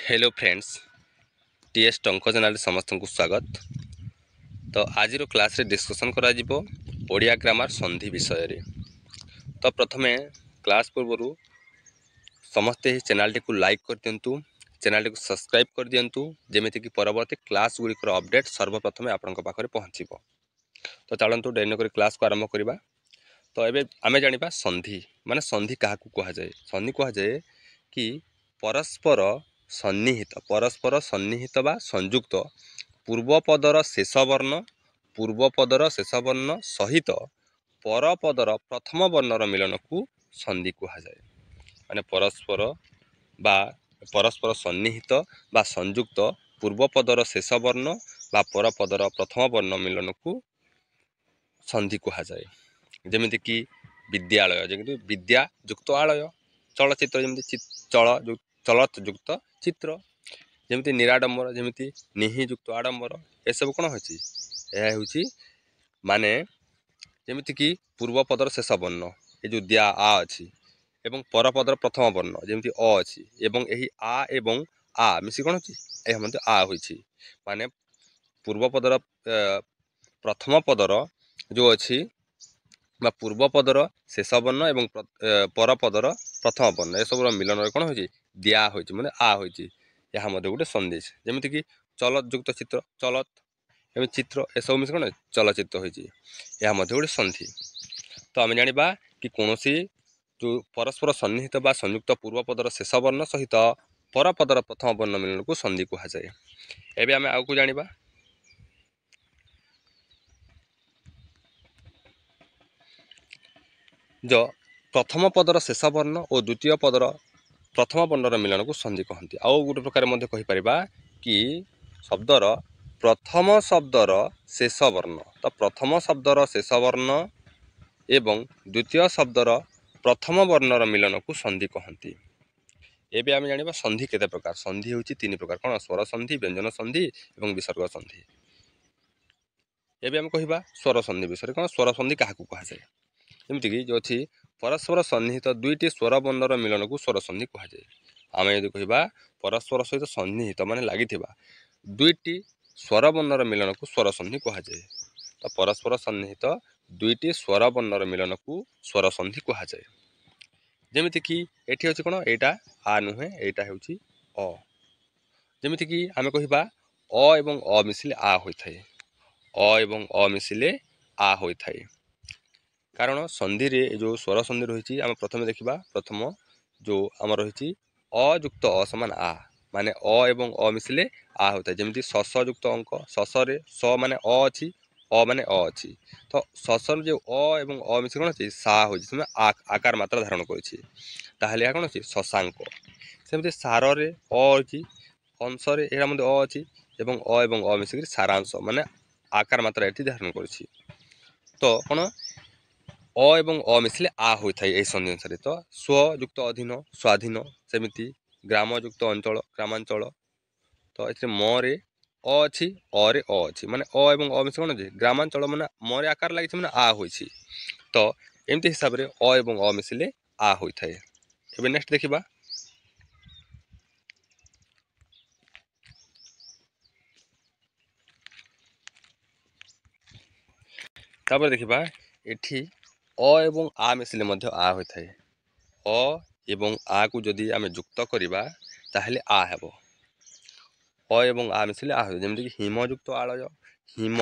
Hello friends TS टंक channel समस्त को स्वागत। तो आज क्लास रे डिस्कशन करा जिवो ओडिया ग्रामर संधि विषय रे। तो प्रथमे क्लास पूर्व समस्ते ही चैनल टी को लाइक कर दियंतु, चैनल टी को सब्सक्राइब कर दियंतु, जेमिति कि परवर्ती क्लास गुड़िकर अपडेट सर्वप्रथमे आपनक पाखरे पहुँचीबो। तो चलंतु डेरी नकरी क्लास को आरंभ करिबा। तो एबे आमे जानिबा संधि माने संधि काहाकू कहा जाए। संधि कहा जाए कि परस्पर सन्निहित बा संयुक्त पूर्वपदर शेष वर्ण सहित परपदर प्रथम वर्णर मिलन को संधि कहा जाए। माने परस्पर सन्निहित बा संयुक्त पूर्वपदर शेष वर्ण बा परपदर प्रथम वर्ण मिलन को संधि कहा जाए। जेमिति कि विद्यालय जेमिति विद्या युक्त आलय, चलचित्र जेमिति चलत युक्त चित्र, जेमिति निराडंबर जेमिति निहि युक्त आडंबर। ए सब कोन होछि, एहा होछि माने जेमिति कि पूर्व पदर शेष वर्ण ए जो दिया आ अछि एवं पर पदर प्रथम वर्ण जेमिति अ अछि एवं एही आ एवं आ मिसी कोन होछि एहा मध्ये आ होछि। माने पूर्व पदर प्रथम पदर जो अछि बा पूर्व पदर शेष वर्ण एवं पर पदर प्रथम वर्ण ए सब मिलन कोन होछि दिया होछि माने आ होछि। यहाँ मध्य गोटे संधि जेमिति कि चलत युक्त चित्र चलत एवं चित्र ए सब मिस कोन चलचित्र होछि, यहाँ मध्य गोटे संधि। तो आम जानिबा कि कोनोसी जो परस्पर सन्निहित बा संयुक्त पूर्वपदर शेष वर्ण सहित परपदर प्रथम वर्ण मिलन को संधि कहा जाए। एबे आमे आउ को जानिबा जो प्रथम पदर शेष वर्ण और द्वितीय पदर प्रथम वर्णर मिलन को संधि कहती। आउ गोटे प्रकार मध्य कहि परिबा कि शब्दर प्रथम शब्दर शेष वर्ण, तो प्रथम शब्दर शेष वर्ण एवं द्वितीय शब्दर प्रथम वर्णर मिलन को संधि कहती। एबे आमे जानिबा संधि केते प्रकार। संधि होछि तीन प्रकार, कोन स्वर संधि, व्यंजन संधि एवं विसर्ग संधि। एबे आमे कहिबा स्वर संधि विषय। कोन स्वर संधि काहाकू कहा जाए, जेमिति कि जो अछि परस्पर सन्निहित दुईटी स्वर वर्णर मिलन को स्वर संधि कहा जाए। आम यदि कहिबा परस्पर सहित सन्निहित माने लागिथिबा दुईटी स्वर वर्णर मिलन को स्वर संधि कहा जाए। तो परस्पर सन्निहित दुईटी स्वर वर्णर मिलन को स्वर संधि कहा जाए। जेमिति कि एठी अछि कोन एटा आ नुहे एटा हेउछि अ। जेमिति कि आमे कहिबा अ एवं अ मिसिले आ होइथाय, अ एवं अ मिसिले आ होइथाय। कारण संधि रे जो स्वर संधि रही आम प्रथम देखा। प्रथम जो आम रही अ युक्त अ समान आ माने अ एवं अ मिसिले आ होता है। जमीती शस युक्त अंक शसरे स माने अ अच्छी अ माने अ अच्छी, तो शसर जो अ एवं अ मिसी कौन अच्छी सा हो आकार मात्रा धारण कर कौन अच्छी शशांक। सेमती सार रे अ अच्छी अंशरे यहाँ मध्य अ अच्छी एवं अ एवं अ मिसिक सारांश माने आकार मात्रा ये धारण कर। तो कौन अ एवं अ मिसिले आ होता है संधि अनुसार। तो स्व युक्त अधीन स्वाधीन, सेमिति ग्राम युक्त अंचल ग्रामांचल। तो ये मरे अ अच्छी अ रे अ अच्छी माने अ एवं अ मिस कौन अच्छे ग्रामांचल माने मरे आकार लगी माने आ होइछि। तो एमती हिसाब रे अ एवं अ मिसिले आ होता है। एबे नेक्स्ट देखिबा तापर देखिबा एठी अ एवं आ मिसिले मध्य आ होता है। अ एवं आ को जदि आमे युक्त करिबा ताहेले आ हेबो। अ एवं आ मिसिले आ हो जेमति कि हिम युक्त आलय हिम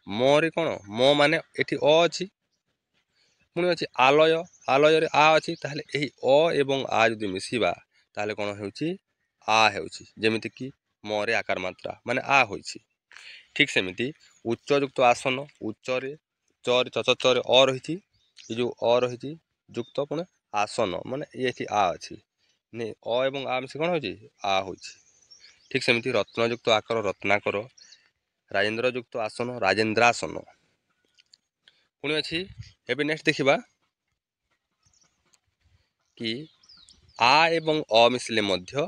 मरे कौन म माने एठी अ अच्छी पुणी अच्छी आलय आलय रे आ अच्छी ताहेले एही अ एवं आ जदि मिसिबा ताहेले कौन हेउछि आ हेउछि। जेमिति कि मरे आकार मात्रा माने आ होइछि। ठीक सेमिति उच्च युक्त आसन उच्च रे चर चचर अ रही जो अ रही युक्त पुणे आसन माने ये आ अच्छी ने अ एवं आ मिसी कौन होछि आ होइछि। ठीक सेमिति रत्नयुक्त आकर रत्नाकर, राजेन्द्र युक्त आसन राजेन्द्रासन। पुणी अच्छी एबे नेक्स्ट देखिबा कि आ एवं अ मिसिले मध्य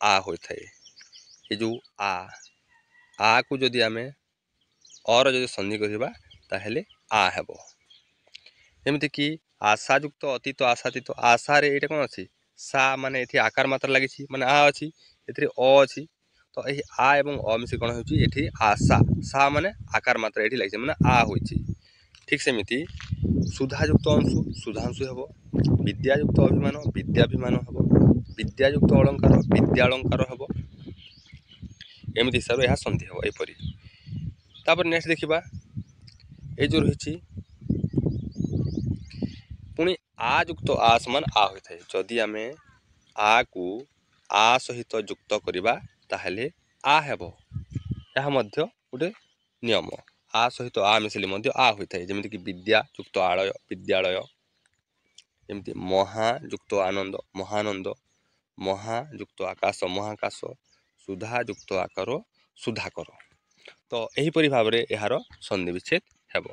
आ होता है। ये जो आ को जदि आमे अर जदि संधि करिबा ताहेले आ हेबो। जेमिति कि आशा युक्त अतीत आशातीत आशा रे एटा कोन अछि ସା ମାନେ ଏଠି ଆକାର ମାତ୍ରା ଲାଗିଛି ମାନେ ଆ ଅଛି, ଏଥିରେ ଅ ଅଛି। ତ ଏହି ଆ ଏବଂ ଅ ମିଶି କ'ଣ ହେଉଛି ଏଠି ଆଶା। ସା ମାନେ ଆକାର ମାତ୍ରା ଏଠି ଲାଗିଛି ମାନେ ଆ ହୋଇଛି। ଠିକ୍ ସେମିତି ସୁଧାଯୁକ୍ତ ଅଂଶୁ ସୁଧାଂଶୁ ହେବ, ବିଦ୍ୟାଯୁକ୍ତ ଅଭିମାନ ବିଦ୍ୟାଭିମାନ ହେବ, ବିଦ୍ୟାଯୁକ୍ତ ଅଳଙ୍କାର ବିଦ୍ୟାଳଙ୍କାର ହେବ। ଏମିତି ହିସାବରେ ଏହା ସନ୍ଧି ହେବ ଏହିପରି। ତାପରେ ନେକ୍ସଟ ଦେଖିବା, ଏଇ ଯେଉଁ ରହିଛି ପୁଣି ଆ ଯୁକ୍ତ ଆ ସମାନ ଆ ହୋଇଥାଏ। ଯଦି ଆମେ ଆକୁ ଆ ସହିତ ଯୁକ୍ତ କରିବା ତାହେଲେ ଆ ହେବ। ଏହା ମଧ୍ୟ ଗୋଟେ ନିୟମ। ଆ ସହିତ ଆ ମିଶିଲେ ମଧ୍ୟ ଆ ହୋଇଥାଏ। ଯେମିତିକି ବିଦ୍ୟା ଯୁକ୍ତ ଆଳୟ ବିଦ୍ୟାଳୟ, ଯେମିତି ମହା ଯୁକ୍ତ ଆନନ୍ଦ ମହାନନ୍ଦ, ମହା ଯୁକ୍ତ ଆକାଶ ମହାକାଶ, ସୁଧା ଯୁକ୍ତ ଆକାର ସୁଧାକର। ତ ଏହିପରି ଭାବରେ ଏହାର ସନ୍ଧି ବିଚ୍ଛେଦ ହେବ।